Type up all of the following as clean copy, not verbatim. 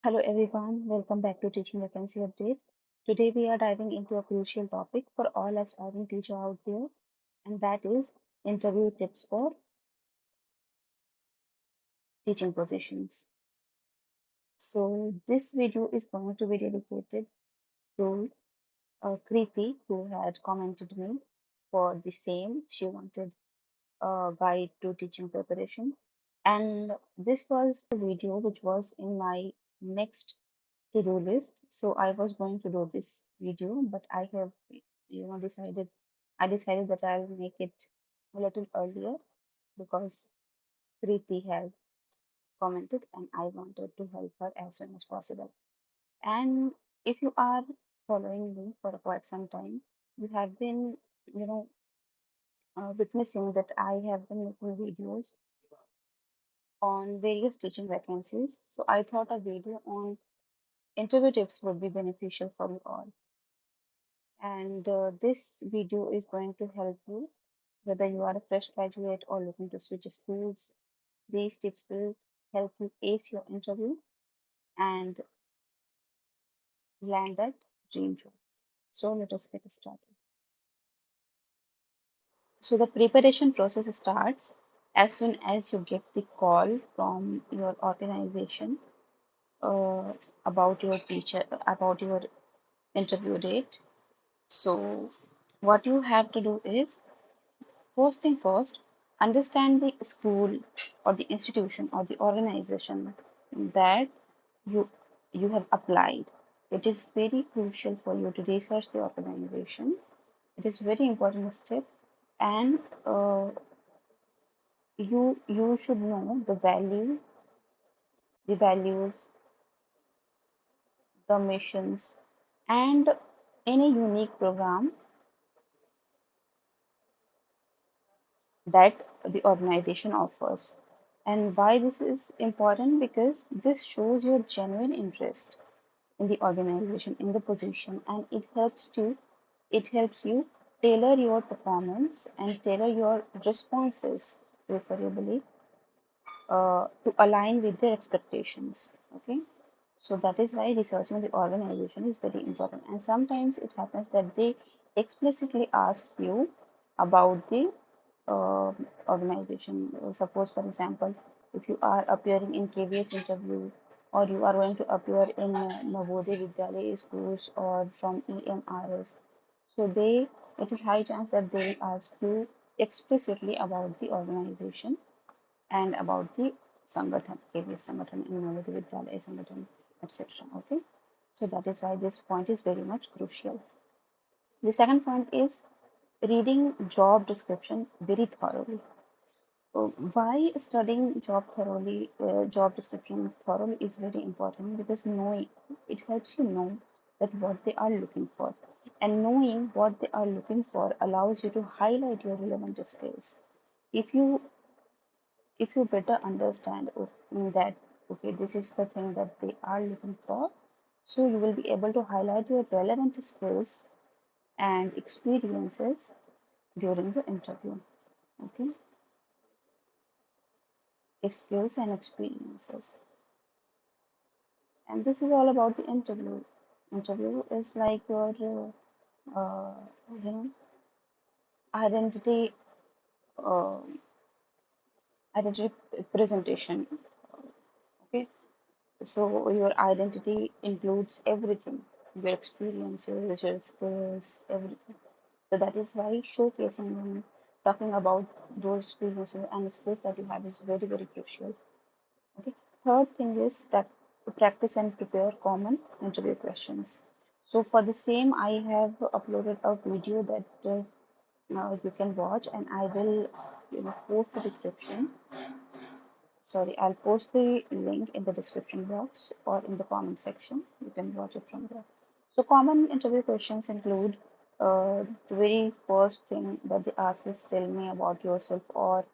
Hello everyone, welcome back to Teaching Vacancy Update. Today we are diving into a crucial topic for all aspiring teacher out there, and that is interview tips for teaching positions. So this video is going to be dedicated to Kriti, who had commented me for the same. She wanted a guide to teaching preparation, and this was the video which was in my next to-do list. So I was going to do this video, but I have, decided I decided that I'll make it a little earlier because Preeti had commented and I wanted to help her as soon as possible. And if you are following me for quite some time, you have been, you know, witnessing that I have been making videos on various teaching vacancies. So I thought a video on interview tips would be beneficial for you all. And this video is going to help you whether you are a fresh graduate or looking to switch schools. These tips will help you ace your interview and land that dream job. So let us get started. So the preparation process starts as soon as you get the call from your organization uh, about your teacher, about your interview date. So what you have to do is first thing first, understand the school or the institution or the organization that you you have applied. It is very crucial for you to research the organization. It is very important step, and you should know the values, the missions, and any unique program that the organization offers. And why this is important? Because this shows your genuine interest in the organization, in the position, and it helps you tailor your performance and tailor your responses, preferably to align with their expectations. Okay, so that is why researching the organization is very important. And sometimes it happens that they explicitly ask you about the uh, organization. Suppose, for example, if you are appearing in KVS interview or you are going to appear in Navodaya Vidyalaya schools or from EMRS, so it is high chance that they will ask you explicitly about the organization and about the Sangathan, KVS Sangathan and Navodaya Vidyalaya Sangathan, etc. Okay, so that is why this point is very much crucial. The second point is reading job description very thoroughly. Why studying job description thoroughly is very important because knowing it helps you know that what they are looking for, and knowing what they are looking for allows you to highlight your relevant skills. If you better understand that okay, this is the thing that they are looking for, so you will be able to highlight your relevant skills and experiences during the interview. Okay, skills and experiences. And this is all about the interview. Interview is like your you know identity uh, identity presentation. Okay, so your identity includes everything, your experiences, your skills, everything. So that is why showcasing and talking about those experiences and skills that you have is very very crucial. Okay. Third thing is practice and prepare common interview questions. So for the same, I have uploaded a video that you can watch, and I will post the description. Sorry, I'll post the link in the description box or in the comment section. You can watch it from there. So common interview questions include the very first thing that they ask is tell me about yourself, or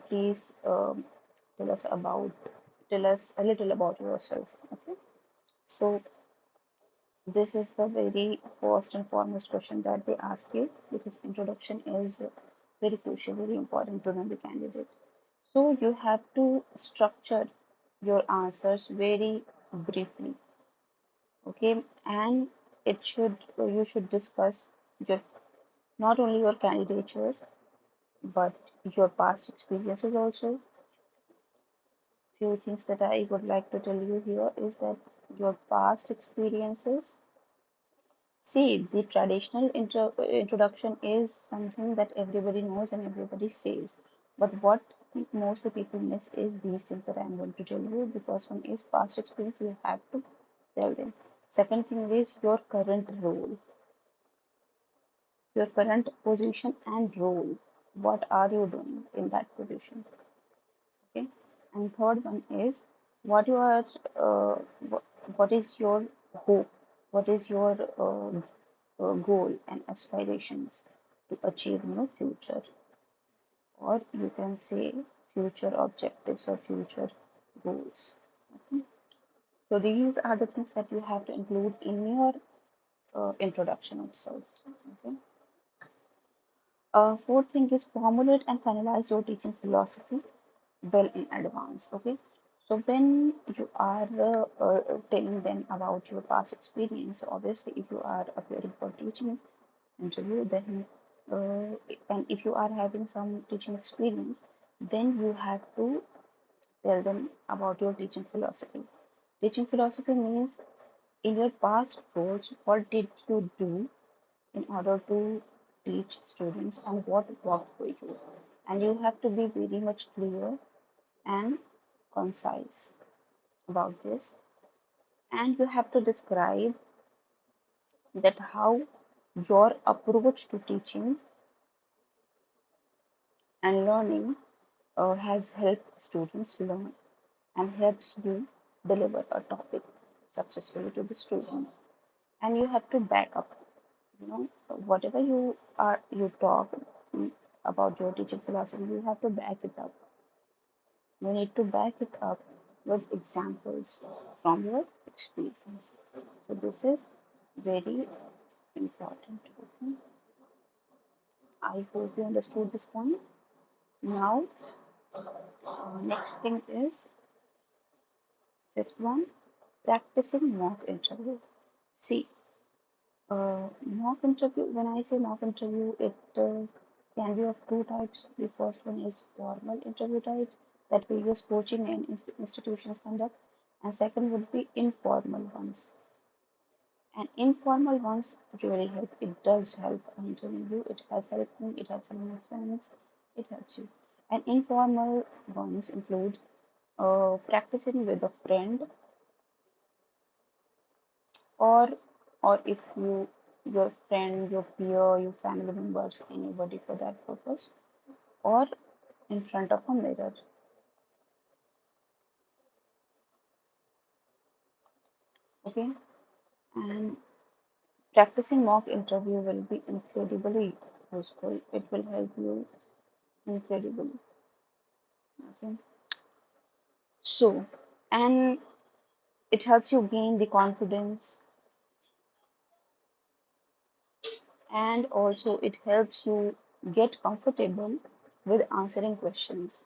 please tell us about tell us a little about yourself. Okay, so this is the very first and foremost question that they ask you because introduction is very crucial, very important to know the candidate. So you have to structure your answers very briefly. Okay, and you should discuss your not only your candidature but your past experiences also. Few things that I would like to tell you here is that your past experiences. See, the traditional introduction is something that everybody knows and everybody says. But what most of the people miss is these things that I'm going to tell you. The first one is past experience, you have to tell them. Second thing is your current role, your current position and role. What are you doing in that position? Okay. And third one is what you are, uh, what, what is your hope? What is your goal and aspirations to achieve in your future, or you can say future objectives or future goals. Okay? So these are the things that you have to include in your introduction itself. Okay? Fourth thing is formulate and finalize your teaching philosophy well in advance. Okay, so when you are telling them about your past experience, obviously if you are appearing for teaching interview, then and if you are having some teaching experience, then you have to tell them about your teaching philosophy. Teaching philosophy means in your past roles, what did you do in order to teach students and what worked for you? And you have to be very much clear and concise about this. And you have to describe that how your approach to teaching and learning has helped students learn and helps you deliver a topic successfully to the students. And you have to back up, whatever you talk mm, about your teaching philosophy, you have to back it up. You need to back it up with examples from your experience. So this is very important. Okay? I hope you understood this point. Now, next thing is fifth one, practicing mock interview. See, mock interview, when I say mock interview, it can be of two types. The first one is formal interview types that various coaching and institutions conduct, and second would be informal ones. And informal ones really help. It does help. I'm telling you, it has helped me, it has helped my friends, it helps you. And informal ones include practicing with a friend, or if your friend, your peer, your family members, anybody for that purpose, or in front of a mirror. Okay, and practicing mock interview will be incredibly useful. It will help you incredibly. Okay, so and it helps you gain the confidence, and also it helps you get comfortable with answering questions,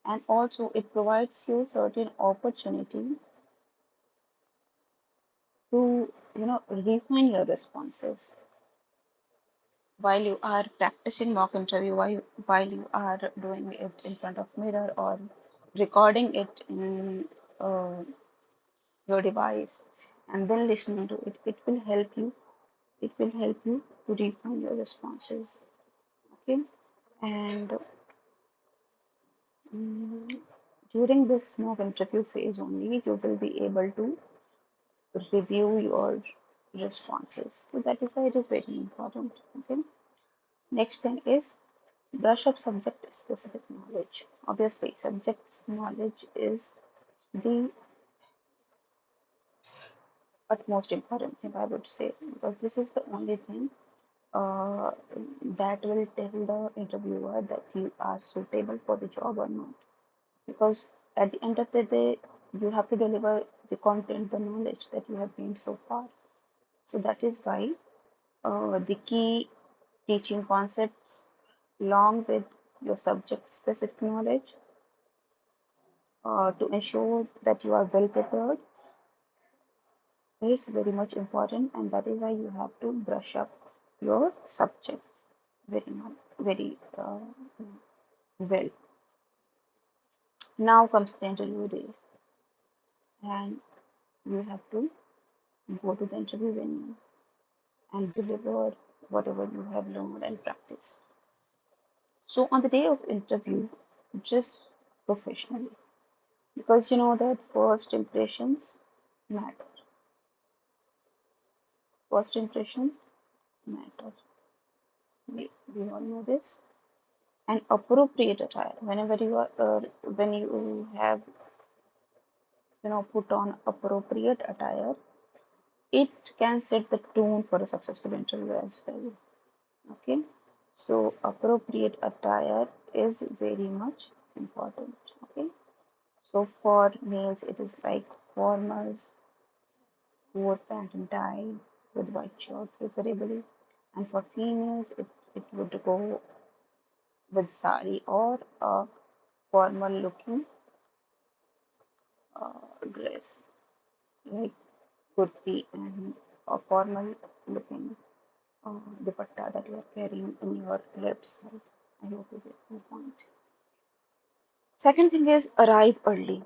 and also it provides you certain opportunity to refine your responses while you are practicing mock interview, while you are doing it in front of mirror or recording it in uh, your device and then listening to it. It will help you to refine your responses. Okay, and mm, during this mock interview phase only you will be able to review your responses, so that is why it is very important. Okay, next thing is brush up subject specific knowledge. Obviously, subject knowledge is the utmost important thing, I would say, because this is the only thing uh, that will tell the interviewer that you are suitable for the job or not. Because at the end of the day, you have to deliver the content, the knowledge that you have gained so far. So that is why the key teaching concepts, along with your subject specific knowledge, to ensure that you are well prepared, is very much important, and that is why you have to brush up your subjects very well. Now comes the interview day, and you have to go to the interview venue and deliver whatever you have learned and practiced. So on the day of interview, dress professionally because you know that first impressions matter. First impressions matter. We all know this. And appropriate attire. Whenever you are, when you have, put on appropriate attire, it can set the tone for a successful interview as well. Okay, so appropriate attire is very much important. Okay, so for males, it is like formals, coat, pant, and tie with white shirt, preferably, and for females, it would go with sari or a formal looking dress like kurti and a formal looking dupatta that you are carrying in your lips. I hope you get my point. Second thing is arrive early.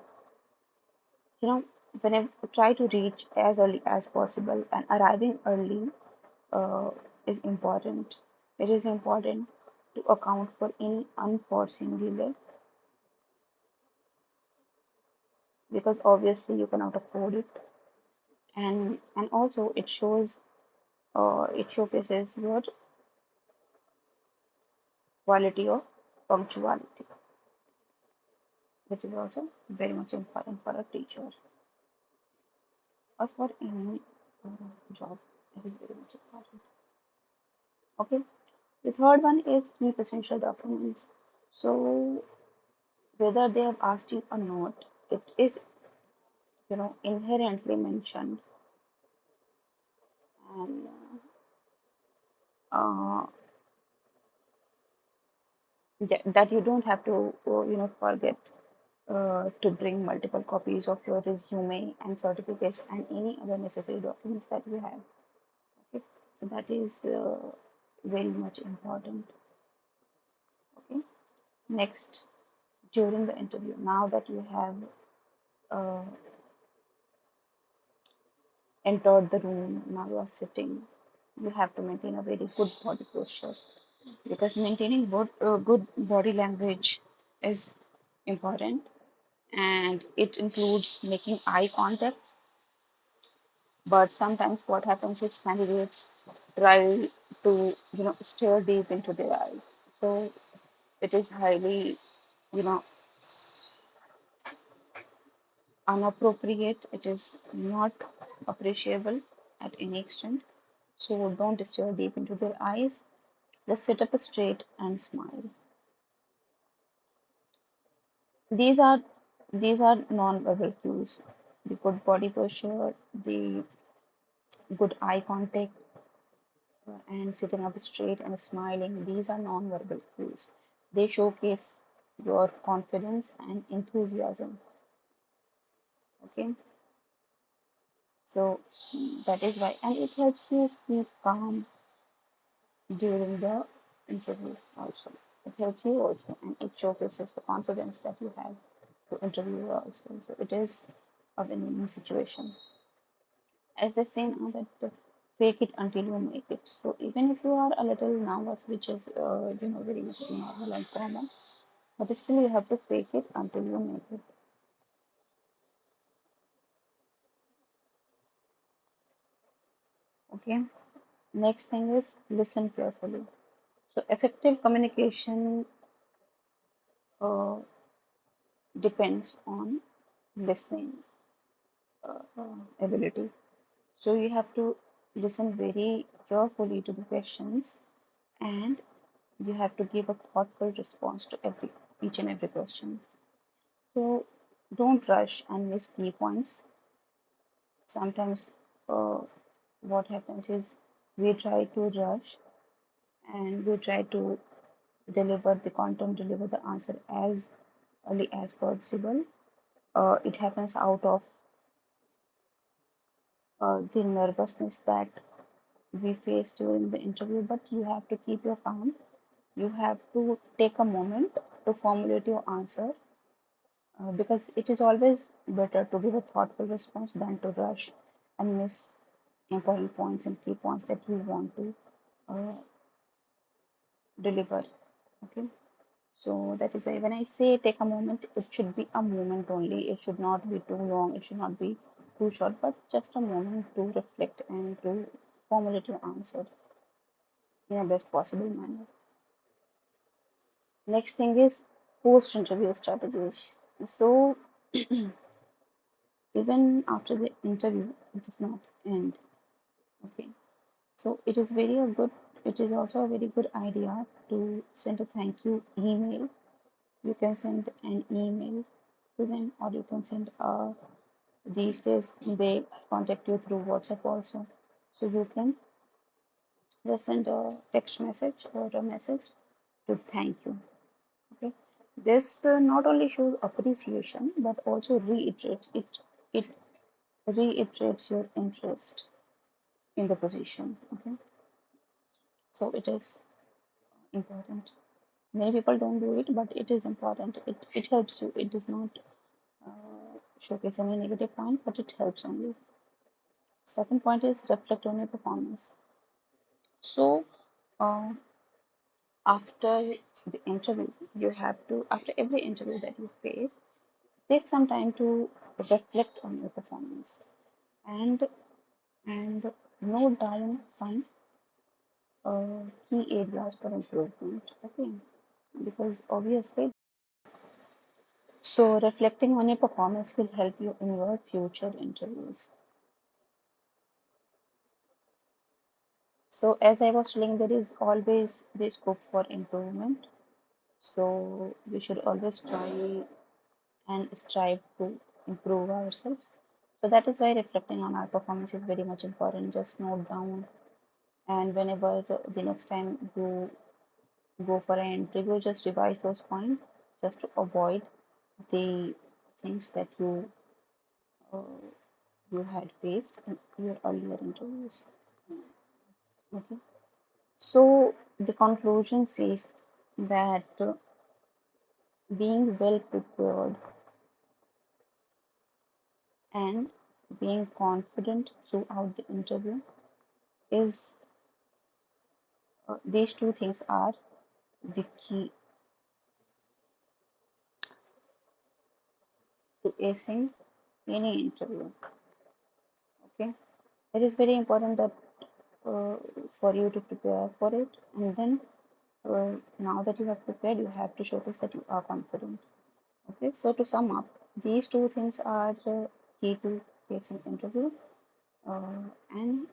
You know, whenever try to reach as early as possible, and arriving early uh, is important. It is important to account for any unforeseen delay because obviously you cannot afford it, and also it showcases your quality of punctuality, which is also very much important for a teacher or for any job. It is very much important. Okay. The third one is keep essential documents. So whether they have asked you or not, it is inherently mentioned, and uh, that you don't have to forget to bring multiple copies of your resume and certificates and any other necessary documents that you have. Okay, so that is very much important. Okay, next, during the interview, now that you have uh, entered the room, now you are sitting, you have to maintain a very good body posture because maintaining good body language is important, and it includes making eye contact. But sometimes what happens is candidates try to stare deep into their eyes, so it is highly you know unappropriate. It is not appreciable at any extent. So don't stare deep into their eyes. Just sit up straight and smile. These are these are non-verbal cues. The good body posture, the good eye contact, and sitting up straight and smiling. These are non-verbal cues. They showcase your confidence and enthusiasm. Okay, so that is why, and it helps you keep calm during the interview also. It helps you also, and it showcases the confidence that you have to interview also. So it is a win-win situation. As they say now that fake it until you make it. So even if you are a little nervous, which is very much normal and common, but still you have to fake it until you make it. Okay. Next thing is listen carefully. So effective communication uh, depends on listening ability. So you have to listen very carefully to the questions, and you have to give a thoughtful response to each and every question. So don't rush and miss key points. Sometimes what happens is we try to rush and we try to deliver the content, deliver the answer as early as possible. It happens out of the nervousness that we face during the interview, but you have to keep your calm. You have to take a moment to formulate your answer, because it is always better to give a thoughtful response than to rush and miss important points and key points that you want to uh, deliver. Okay, so that is why when I say take a moment, it should be a moment only. It should not be too long, it should not be too short, but just a moment to reflect and to formulate your answer in a best possible manner. Next thing is post interview strategies. So even after the interview, it does not end. Okay, so it is also a very good idea to send a thank you email. You can send an email to them, or you can send a, these days they contact you through WhatsApp also. So you can just send a text message or a message to thank you. Okay, this not only shows appreciation but also it reiterates your interest in the position. Okay, so it is important. Many people don't do it, but it is important. It helps you. It does not showcase any negative point, but it helps only. Second point is reflect on your performance. So uh, after the interview, you have to, after every interview that you face, take some time to reflect on your performance and and note down some key areas for improvement. Okay, because obviously, so reflecting on your performance will help you in your future interviews. So as I was telling, there is always the scope for improvement. So we should always try and strive to improve ourselves. So that is why reflecting on our performance is very much important. Just note down, and whenever the next time you go for an interview, just revise those points just to avoid the things that uh, you had faced in your earlier interviews. Okay. So the conclusion says that being well prepared and being confident throughout the interview is these two things are the key to acing any interview. Okay, it is very important that uh, for you to prepare for it, and then now that you have prepared, you have to showcase that you are confident. Okay, so to sum up, these two things are key to acing interview, and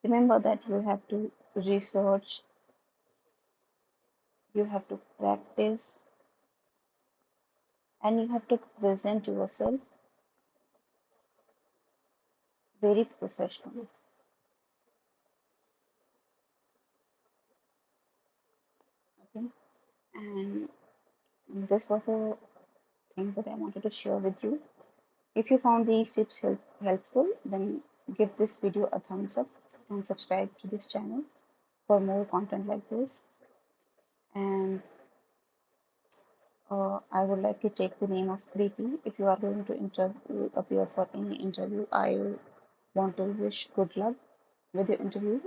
remember that you have to research, you have to practice, and you have to present yourself very professionally. Okay, and this was the thing that I wanted to share with you. If you found these tips helpful, then give this video a thumbs up and subscribe to this channel for more content like this. And I would like to take the name of Preeti. If you are going to appear for any interview, I want to wish good luck with your interview,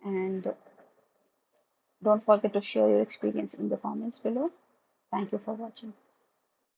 and don't forget to share your experience in the comments below. Thank you for watching.